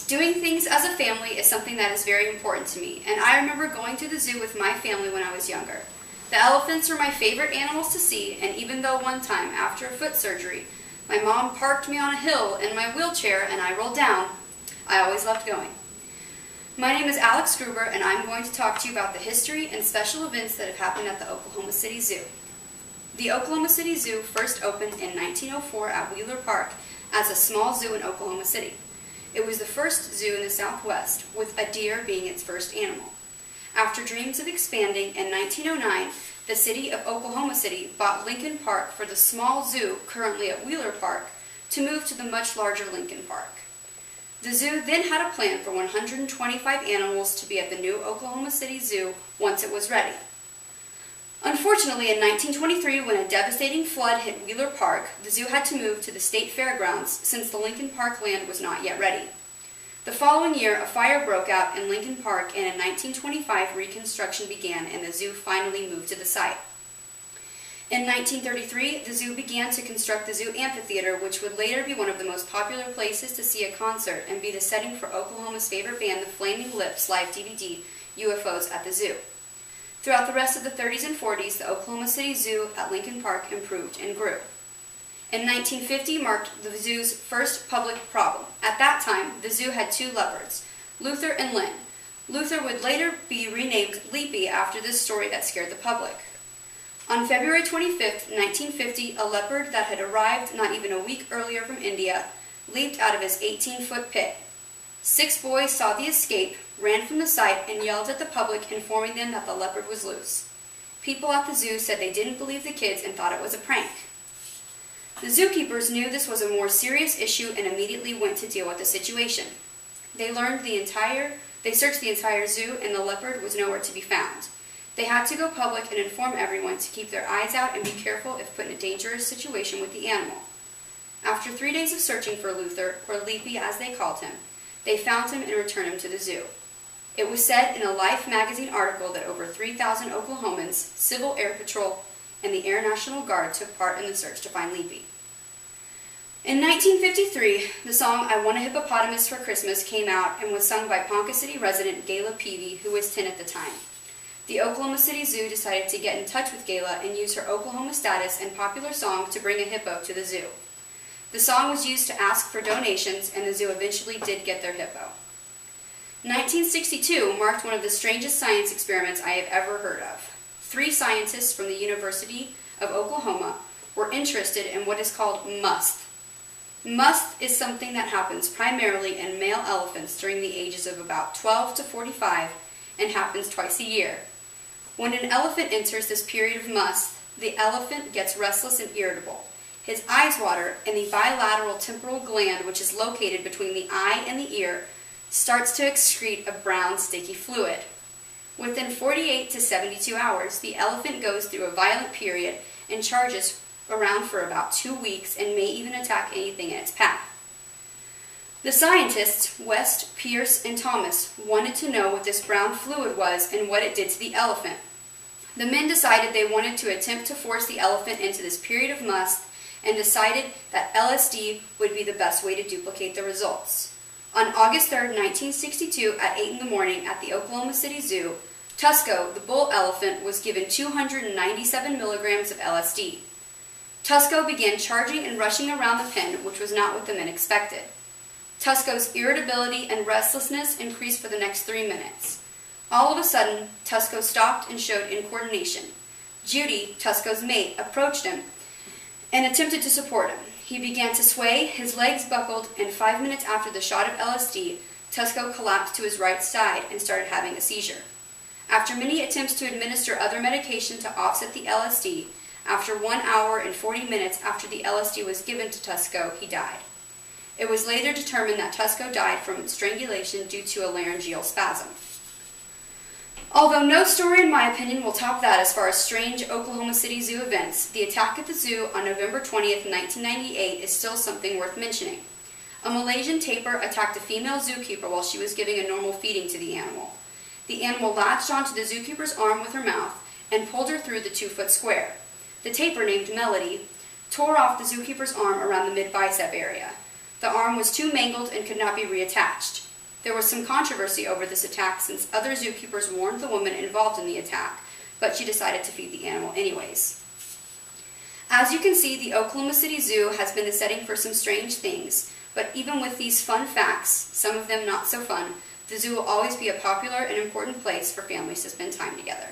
Doing things as a family is something that is very important to me, and I remember going to the zoo with my family when I was younger. The elephants were my favorite animals to see, and even though one time, after a foot surgery, my mom parked me on a hill in my wheelchair and I rolled down, I always loved going. My name is Alex Gruber, and I'm going to talk to you about the history and special events that have happened at the Oklahoma City Zoo. The Oklahoma City Zoo first opened in 1904 at Wheeler Park as a small zoo in Oklahoma City. It was the first zoo in the Southwest, with a deer being its first animal. After dreams of expanding, in 1909, the city of Oklahoma City bought Lincoln Park for the small zoo currently at Wheeler Park to move to the much larger Lincoln Park. The zoo then had a plan for 125 animals to be at the new Oklahoma City Zoo once it was ready. Unfortunately, in 1923, when a devastating flood hit Wheeler Park, the zoo had to move to the state fairgrounds since the Lincoln Park land was not yet ready. The following year, a fire broke out in Lincoln Park, and in 1925, reconstruction began and the zoo finally moved to the site. In 1933, the zoo began to construct the zoo amphitheater, which would later be one of the most popular places to see a concert and be the setting for Oklahoma's favorite band, the Flaming Lips live DVD, UFOs at the zoo. Throughout the rest of the 30s and 40s, the Oklahoma City Zoo at Lincoln Park improved and grew. In 1950 marked the zoo's first public problem. At that time, the zoo had two leopards, Luther and Lynn. Luther would later be renamed Leapy after this story that scared the public. On February 25, 1950, a leopard that had arrived not even a week earlier from India leaped out of his 18-foot pit. 6 boys saw the escape, ran from the site, and yelled at the public, informing them that the leopard was loose. People at the zoo said they didn't believe the kids and thought it was a prank. The zookeepers knew this was a more serious issue and immediately went to deal with the situation. They searched the entire zoo, and the leopard was nowhere to be found. They had to go public and inform everyone to keep their eyes out and be careful if put in a dangerous situation with the animal. After 3 days of searching for Luther, or Leapy as they called him, they found him and returned him to the zoo. It was said in a Life magazine article that over 3,000 Oklahomans, Civil Air Patrol, and the Air National Guard took part in the search to find Leapy. In 1953, the song I Want a Hippopotamus for Christmas came out and was sung by Ponca City resident Gayla Peavy, who was 10 at the time. The Oklahoma City Zoo decided to get in touch with Gayla and use her Oklahoma status and popular song to bring a hippo to the zoo. The song was used to ask for donations, and the zoo eventually did get their hippo. 1962 marked one of the strangest science experiments I have ever heard of. 3 scientists from the University of Oklahoma were interested in what is called must. Must is something that happens primarily in male elephants during the ages of about 12 to 45 and happens twice a year. When an elephant enters this period of must, the elephant gets restless and irritable. His eyes water, and the bilateral temporal gland, which is located between the eye and the ear, starts to excrete a brown, sticky fluid. Within 48 to 72 hours, the elephant goes through a violent period and charges around for about 2 weeks and may even attack anything in its path. The scientists, West, Pierce, and Thomas, wanted to know what this brown fluid was and what it did to the elephant. The men decided they wanted to attempt to force the elephant into this period of must and decided that LSD would be the best way to duplicate the results. On August 3, 1962, at 8 in the morning at the Oklahoma City Zoo, Tusco, the bull elephant, was given 297 milligrams of LSD. Tusco began charging and rushing around the pen, which was not what the men expected. Tusco's irritability and restlessness increased for the next 3 minutes. All of a sudden, Tusco stopped and showed incoordination. Judy, Tusco's mate, approached him and attempted to support him. He began to sway, his legs buckled, and 5 minutes after the shot of LSD, Tusco collapsed to his right side and started having a seizure. After many attempts to administer other medication to offset the LSD, after 1 hour and 40 minutes after the LSD was given to Tusco, he died. It was later determined that Tusco died from strangulation due to a laryngeal spasm. Although no story, in my opinion, will top that as far as strange Oklahoma City Zoo events, the attack at the zoo on November 20th, 1998 is still something worth mentioning. A Malaysian tapir attacked a female zookeeper while she was giving a normal feeding to the animal. The animal latched onto the zookeeper's arm with her mouth and pulled her through the 2-foot square. The tapir, named Melody, tore off the zookeeper's arm around the mid-bicep area. The arm was too mangled and could not be reattached. There was some controversy over this attack since other zookeepers warned the woman involved in the attack, but she decided to feed the animal anyways. As you can see, the Oklahoma City Zoo has been the setting for some strange things, but even with these fun facts, some of them not so fun, the zoo will always be a popular and important place for families to spend time together.